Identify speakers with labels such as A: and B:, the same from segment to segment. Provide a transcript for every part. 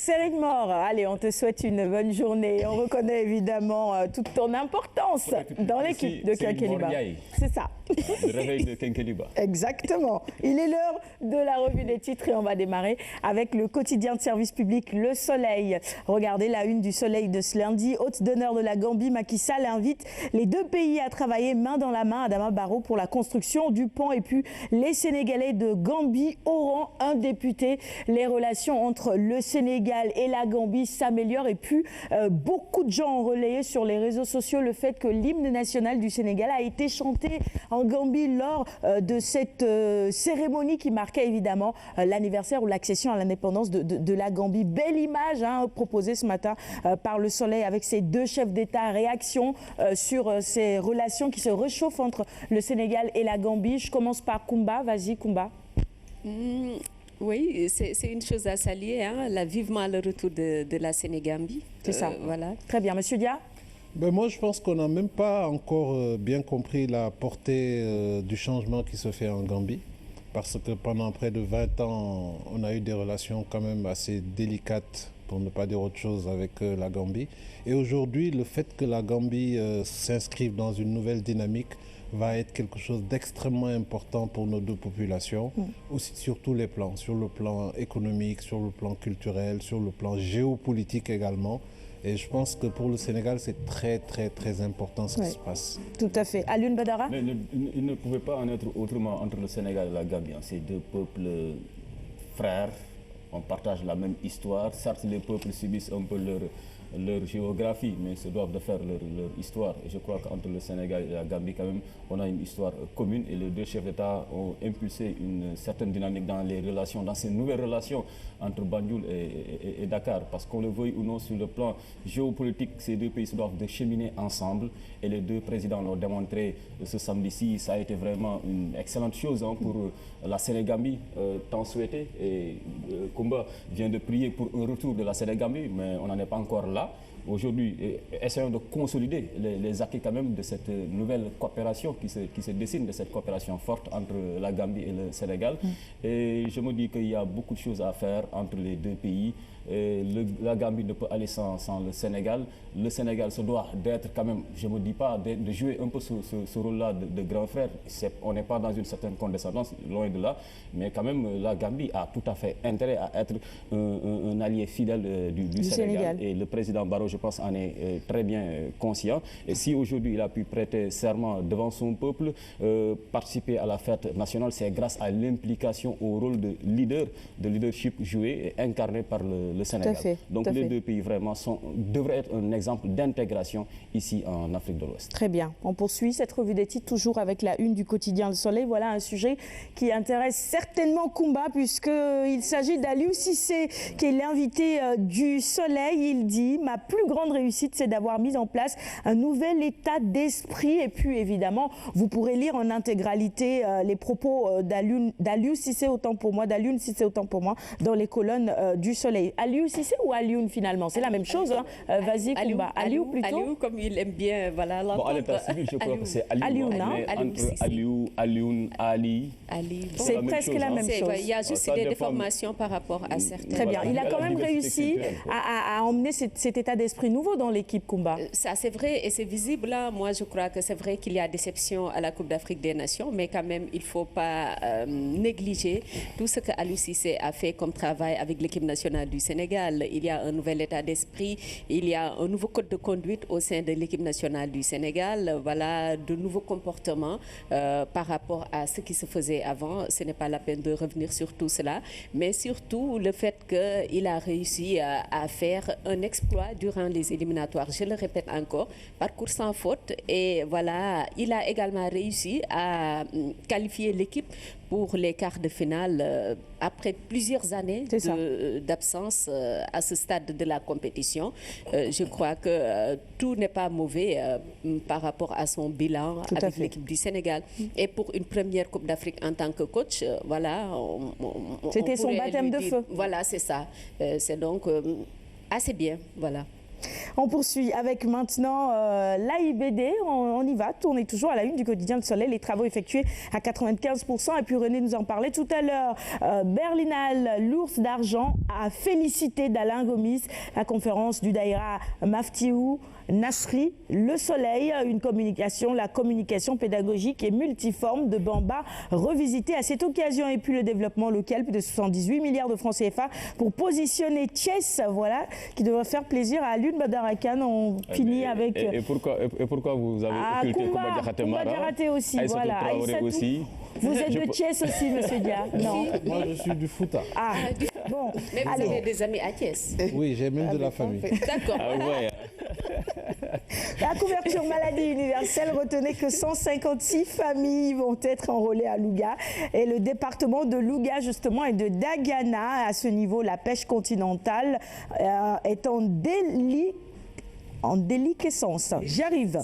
A: Serigne Mor, allez, on te souhaite une bonne journée. On reconnaît évidemment toute ton importance dans l'équipe de Kenkeliba. C'est ça.
B: Le réveil de Kenkeliba.
A: Exactement. Il est l'heure de la revue des titres et on va démarrer avec le quotidien de service public Le Soleil. Regardez la une du Soleil de ce lundi. Hôte d'honneur de la Gambie, Macky Sall invite les deux pays à travailler main dans la main, Adama Barrow, pour la construction du pont. Et puis les Sénégalais de Gambie auront un député. Les relations entre le Sénégal et la Gambie s'améliorent. Et puis beaucoup de gens ont relayé sur les réseaux sociaux le fait que l'hymne national du Sénégal a été chanté en Gambie lors de cette cérémonie qui marquait évidemment l'anniversaire ou l'accession à l'indépendance de la Gambie. Belle image proposée ce matin par Le Soleil avec ces deux chefs d'État. Réaction sur ces relations qui se réchauffent entre le Sénégal et la Gambie. Je commence par Koumba. Vas-y Koumba.
C: Oui, c'est une chose à saluer, vivement le retour de la Sénégambie.
A: C'est ça.
C: Voilà.
A: Très bien. Monsieur Dia?
D: Moi, je pense qu'on n'a même pas encore bien compris la portée du changement qui se fait en Gambie. Parce que pendant près de 20 ans, on a eu des relations quand même assez délicates, pour ne pas dire autre chose, avec la Gambie. Et aujourd'hui, le fait que la Gambie s'inscrive dans une nouvelle dynamique va être quelque chose d'extrêmement important pour nos deux populations, aussi sur tous les plans, sur le plan économique, sur le plan culturel, sur le plan géopolitique également. Et je pense que pour le Sénégal, c'est très, très, très important ce qui se passe.
A: Tout à fait. Alioune Badara?
B: Mais il ne pouvait pas en être autrement entre le Sénégal et la Gambie. Ces deux peuples frères, on partage la même histoire. Certes, les peuples subissent un peu leur géographie, mais se doivent de faire leur histoire. Et je crois qu'entre le Sénégal et la Gambie, quand même, on a une histoire commune et les deux chefs d'État ont impulsé une certaine dynamique dans les relations, dans ces nouvelles relations entre Banjul et Dakar. Parce qu'on le veuille ou non, sur le plan géopolitique, ces deux pays se doivent de cheminer ensemble et les deux présidents l'ont démontré ce samedi-ci. Ça a été vraiment une excellente chose pour la Sénégambie, tant souhaité. Et Koumba vient de prier pour un retour de la Sénégambie, mais on n'en est pas encore là. Aujourd'hui, essayons de consolider les acquis quand même de cette nouvelle coopération qui se dessine, de cette coopération forte entre la Gambie et le Sénégal. Et je me dis qu'il y a beaucoup de choses à faire entre les deux pays. La Gambie ne peut aller sans le Sénégal. Le Sénégal se doit d'être quand même, je ne me dis pas, de jouer un peu ce rôle-là de grand frère. On n'est pas dans une certaine condescendance, loin de là. Mais quand même, la Gambie a tout à fait intérêt à être un allié fidèle du Sénégal. Et le président Barrow, je pense, en est très bien conscient. Et si aujourd'hui il a pu prêter serment devant son peuple, participer à la fête nationale, c'est grâce à l'implication au rôle de leadership joué et incarné par le Sénégal. Donc les deux pays vraiment devraient être un exemple d'intégration ici en Afrique de l'Ouest.
A: Très bien. On poursuit cette revue des titres toujours avec la une du quotidien Le Soleil. Voilà un sujet qui intéresse certainement Koumba puisqu'il s'agit d'Aliou Cissé qui est l'invité du Soleil. Il dit « Ma plus grande réussite, c'est d'avoir mis en place un nouvel état d'esprit. » Et puis évidemment, vous pourrez lire en intégralité les propos d'Aliou Cissé, autant pour moi, d'Alioune Cissé, autant pour moi, dans les colonnes du Soleil. Aliou Cissé ou Alioune finalement? C'est la même chose. Vas-y, Koumba. Aliou plutôt.
C: Aliou, comme il aime bien, voilà.
B: Bon, à l'état civil, je crois que c'est Aliou. Entre Aliou, Alioune, Ali.
A: C'est presque la même chose.
C: Il y a juste des déformations par rapport à certains.
A: Très bien. Il a quand même réussi à emmener cet état d'esprit nouveau dans l'équipe, Koumba.
C: Ça, c'est vrai et c'est visible. Moi, je crois que c'est vrai qu'il y a déception à la Coupe d'Afrique des Nations, mais quand même, il ne faut pas négliger tout ce que Aliou Cissé a fait comme travail avec l'équipe nationale du Sénégal. Il y a un nouvel état d'esprit, il y a un nouveau code de conduite au sein de l'équipe nationale du Sénégal. Voilà, de nouveaux comportements par rapport à ce qui se faisait avant. Ce n'est pas la peine de revenir sur tout cela, mais surtout le fait qu'il a réussi à faire un exploit durant les éliminatoires. Je le répète encore, parcours sans faute. Et voilà, il a également réussi à qualifier l'équipe pour les quarts de finale après plusieurs années d'absence à ce stade de la compétition. Je crois que tout n'est pas mauvais par rapport à son bilan avec l'équipe du Sénégal. Et pour une première Coupe d'Afrique en tant que coach, voilà.
A: C'était son baptême de feu.
C: Voilà, c'est ça. C'est donc assez bien, voilà.
A: On poursuit avec maintenant l'AIBD. On y va, tourner toujours à la une du quotidien Le Soleil. Les travaux effectués à 95%. Et puis René nous en parlait tout à l'heure. Berlinale, l'ours d'argent, a félicité d'Alain Gomis. La conférence du Daïra Maftiou Nasri, Le Soleil, la communication pédagogique et multiforme de Bamba revisitée à cette occasion. Et puis le développement local, plus de 78 milliards de francs CFA pour positionner Thiès, voilà, qui devrait faire plaisir à Alun Badara Khan. On finit avec...
B: Et pourquoi vous avez occulté Koumba Diakhaté Mara?
A: Koumba Diakhaté aussi, voilà.
B: Traoré aussi.
A: Vous êtes de Thiès aussi, monsieur Dia? Non.
D: Moi, je suis du Fouta.
A: Ah, bon.
C: Mais vous avez des amis à Thiès?
D: Oui, j'ai même de la famille.
C: D'accord.
B: Ah ouais.
A: La couverture maladie universelle, retenez que 156 familles vont être enrôlées à Louga. Et le département de Louga, justement, et de Dagana. À ce niveau, la pêche continentale est en déliquescence. J'y arrive.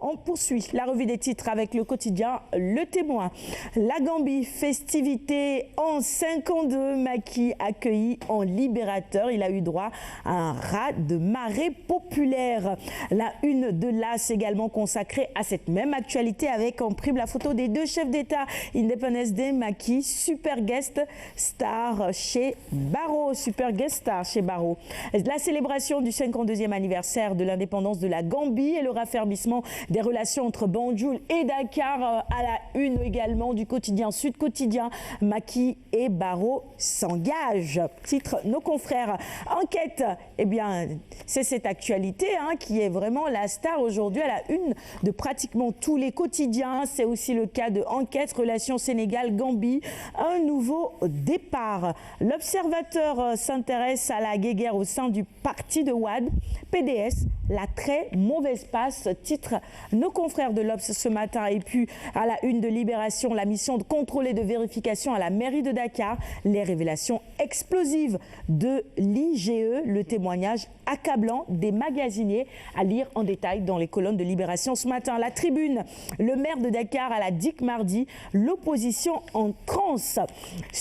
A: On poursuit la revue des titres avec le quotidien Le Témoin. La Gambie, festivité en 52, Macky accueilli en libérateur. Il a eu droit à un raz de marée populaire. La une de l'As également consacrée à cette même actualité avec en prime la photo des deux chefs d'État. Independence Day, Macky, super guest star chez Barreau. Super guest star chez Barreau. La célébration du 52e anniversaire de l'indépendance de la Gambie et le raffermissement des relations entre Banjul et Dakar à la une également du quotidien Sud Quotidien. Macky et Barreau s'engagent. Titre nos confrères. Enquête, eh bien, c'est cette actualité qui est vraiment la star aujourd'hui à la une de pratiquement tous les quotidiens. C'est aussi le cas de Enquête, Relations Sénégal-Gambie. Un nouveau départ. L'Observateur s'intéresse à la guéguerre au sein du parti de Wade. PDS, la très mauvaise passe. Titre nos confrères de l'Obs ce matin. Et puis à la une de Libération, la mission de contrôle et de vérification à la mairie de Dakar, les révélations explosives de l'IGE, le témoignage accablant des magasiniers, à lire en détail dans les colonnes de Libération ce matin. La Tribune, le maire de Dakar à la DIC mardi, l'opposition en transe.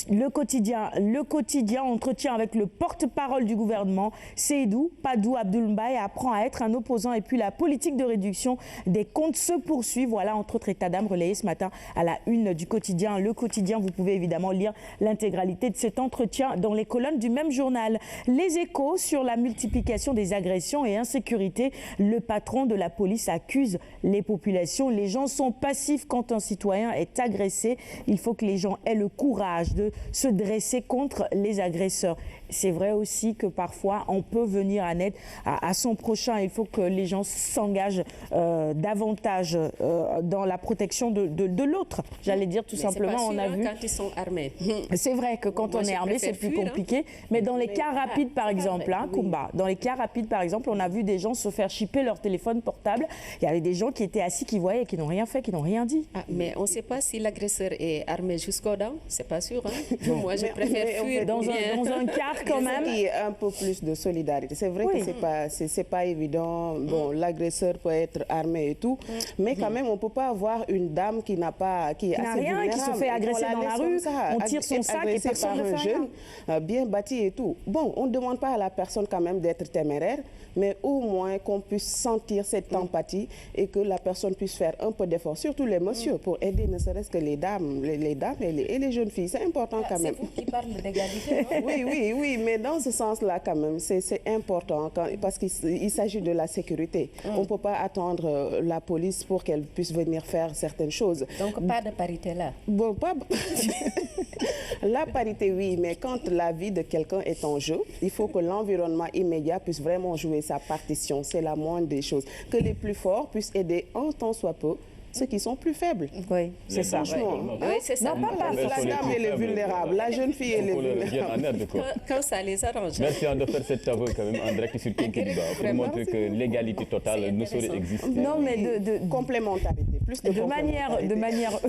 A: Le quotidien entretien avec le porte-parole du gouvernement, Seydou Padou Abdoulmbaye, apprend à être un opposant. Et puis la politique de réduction des comptes se poursuit. Voilà, entre autres états d'âme relayés ce matin à la une du quotidien. Le quotidien, vous pouvez évidemment lire l'intégralité de cet entretien dans les colonnes du même journal. Les Échos sur la multiplication des agressions et insécurité. Le patron de la police accuse les populations. Les gens sont passifs quand un citoyen est agressé. Il faut que les gens aient le courage de se dresser contre les agresseurs. C'est vrai aussi que parfois on peut venir en aide à son prochain. Il faut que les gens s'engagent davantage dans la protection de l'autre. J'allais dire tout simplement, on a vu.
C: Quand ils sont armés.
A: C'est vrai que quand on est armé, c'est plus compliqué. Mais dans les cas rapides, par exemple, Koumba, dans les cas rapides, par exemple, on a vu des gens se faire chipper leur téléphone portable. Il y avait des gens qui étaient assis, qui voyaient, qui n'ont rien fait, qui n'ont rien dit.
C: Mais on ne sait pas si l'agresseur est armé jusqu'aux dents. C'est pas sûr. Moi, je préfère fuir.
A: Dans un cas quand même.
E: Il y a un peu plus de solidarité. C'est vrai que c'est pas évident. Bon, l'agresseur peut être armé et tout, mais quand même, on ne peut pas avoir une dame qui n'a assez
A: rien, qui se fait agresser dans la rue, on tire son sac et personne ne fait rien.
E: Jeune, bien bâti et tout. Bon, on ne demande pas à la personne quand même d'être téméraire, mais au moins qu'on puisse sentir cette empathie et que la personne puisse faire un peu d'effort, surtout les messieurs, pour aider ne serait-ce que les dames et les jeunes filles. C'est important quand même.
C: C'est vous qui parlez d'égalité, non?
E: Oui, mais dans ce sens-là quand même, c'est important parce qu'il s'agit de la sécurité. On ne peut pas attendre la police pour qu'elle puisse venir faire certaines choses.
C: Donc pas de parité là?
E: Bon, pas... La parité, oui, mais quand la vie de quelqu'un est en jeu, il faut que l'environnement immédiat puisse vraiment jouer sa partition. C'est la moindre des choses. Que les plus forts puissent aider en tant soit peu ceux qui sont plus faibles.
A: Oui, c'est ça.
E: Franchement.
C: Oui, c'est ça.
A: Non, pas
E: la dame, elle est vulnérable. La jeune fille, elle est vulnérable.
C: Quand ça les arrange.
B: Merci de faire cet aveu quand même en direct sur Kinkeliba pour montrer que l'égalité totale ne saurait exister.
A: Non, mais de
E: complémentarité. Plus de
A: manière...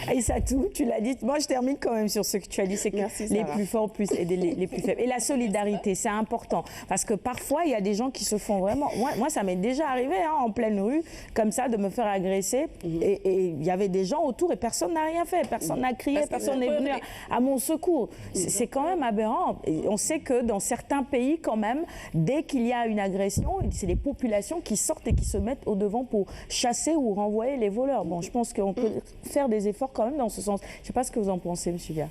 A: Aïssatou, tu l'as dit. Moi, je termine quand même sur ce que tu as dit. C'est que les plus forts puissent aider les plus faibles. Et la solidarité, c'est important. Parce que parfois, il y a des gens qui se font vraiment... Moi ça m'est déjà arrivé en pleine rue, comme ça, de me faire agresser. Et il y avait des gens autour et personne n'a rien fait. Personne n'a crié, personne n'est venu à mon secours. C'est quand même aberrant. Et on sait que dans certains pays, quand même, dès qu'il y a une agression, c'est les populations qui sortent et qui se mettent au devant pour chasser ou renvoyer les voleurs. Bon, je pense qu'on peut faire des efforts quand même dans ce sens. Je ne sais pas ce que vous en pensez, M. Via.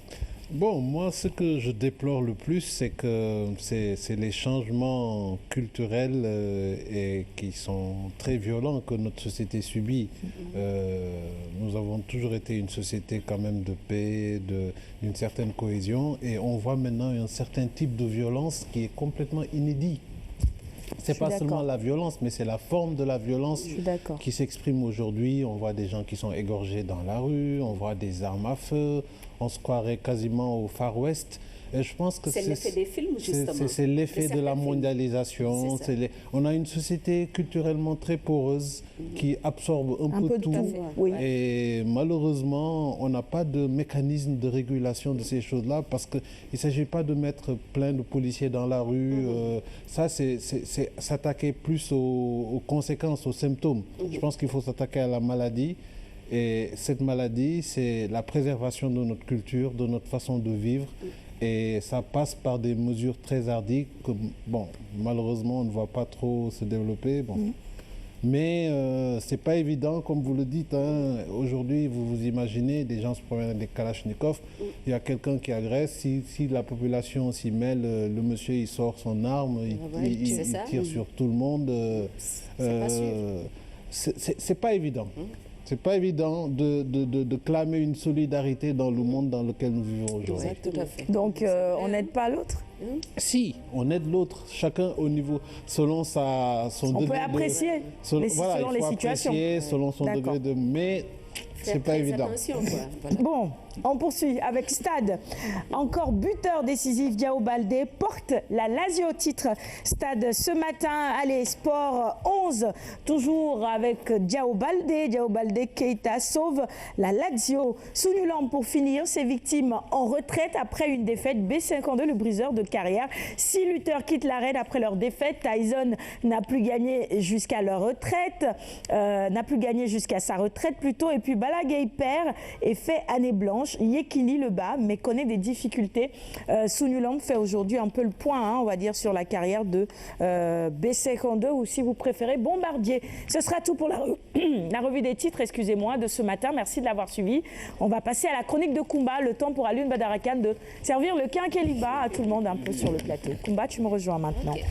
D: Bon, moi, ce que je déplore le plus, c'est que c'est les changements culturels et qui sont très violents que notre société subit. Nous avons toujours été une société quand même de paix, d'une certaine cohésion, et on voit maintenant un certain type de violence qui est complètement inédit. C'est pas seulement la violence, mais c'est la forme de la violence qui s'exprime aujourd'hui. On voit des gens qui sont égorgés dans la rue, on voit des armes à feu, on se croirait quasiment au Far West. Et je pense que
C: c'est l'effet des films, justement.
D: C'est l'effet de la mondialisation. On a une société culturellement très poreuse qui absorbe un peu tout.
A: Oui.
D: Et malheureusement, on n'a pas de mécanisme de régulation de ces choses-là parce qu'il ne s'agit pas de mettre plein de policiers dans la rue. Ça, c'est s'attaquer plus aux conséquences, aux symptômes. Je pense qu'il faut s'attaquer à la maladie. Et cette maladie, c'est la préservation de notre culture, de notre façon de vivre. Et ça passe par des mesures très hardies que, bon, malheureusement, on ne voit pas trop se développer. Bon. Mais ce n'est pas évident, comme vous le dites. Hein. Aujourd'hui, vous vous imaginez, des gens se promènent avec des kalachnikovs, il y a quelqu'un qui agresse, si la population s'y mêle, le monsieur, il sort son arme, il tire sur tout le monde. C'est pas évident. C'est pas évident de clamer une solidarité dans le monde dans lequel nous vivons aujourd'hui.
C: Tout à fait.
A: Donc, on n'aide pas l'autre?
D: Si, on aide l'autre, chacun au niveau, selon son degré.
A: On peut apprécier selon les situations.
D: Selon son degré de... Mais c'est pas évident.
A: Bon, on poursuit avec Stade. Encore buteur décisif, Diao Baldé porte la Lazio au titre. Stade ce matin, allez, Sport 11, toujours avec Diao Baldé Keita sauve la Lazio. Sounulam pour finir, ses victimes en retraite après une défaite. B52, le briseur de carrière. 6 lutteurs quittent l'arène après leur défaite. Tyson n'a plus gagné jusqu'à leur retraite, n'a plus gagné jusqu'à sa retraite plutôt. Et puis Balagay perd et fait année blanche. Yekini le bat, mais connaît des difficultés. Sounulam fait aujourd'hui un peu le point, on va dire, sur la carrière de B52, ou si vous préférez, Bombardier. Ce sera tout pour la revue des titres, excusez-moi, de ce matin. Merci de l'avoir suivi. On va passer à la chronique de Koumba. Le temps pour Alioune Badarakan de servir le quinqueliba à tout le monde un peu sur le plateau. Koumba, tu me rejoins maintenant. Okay.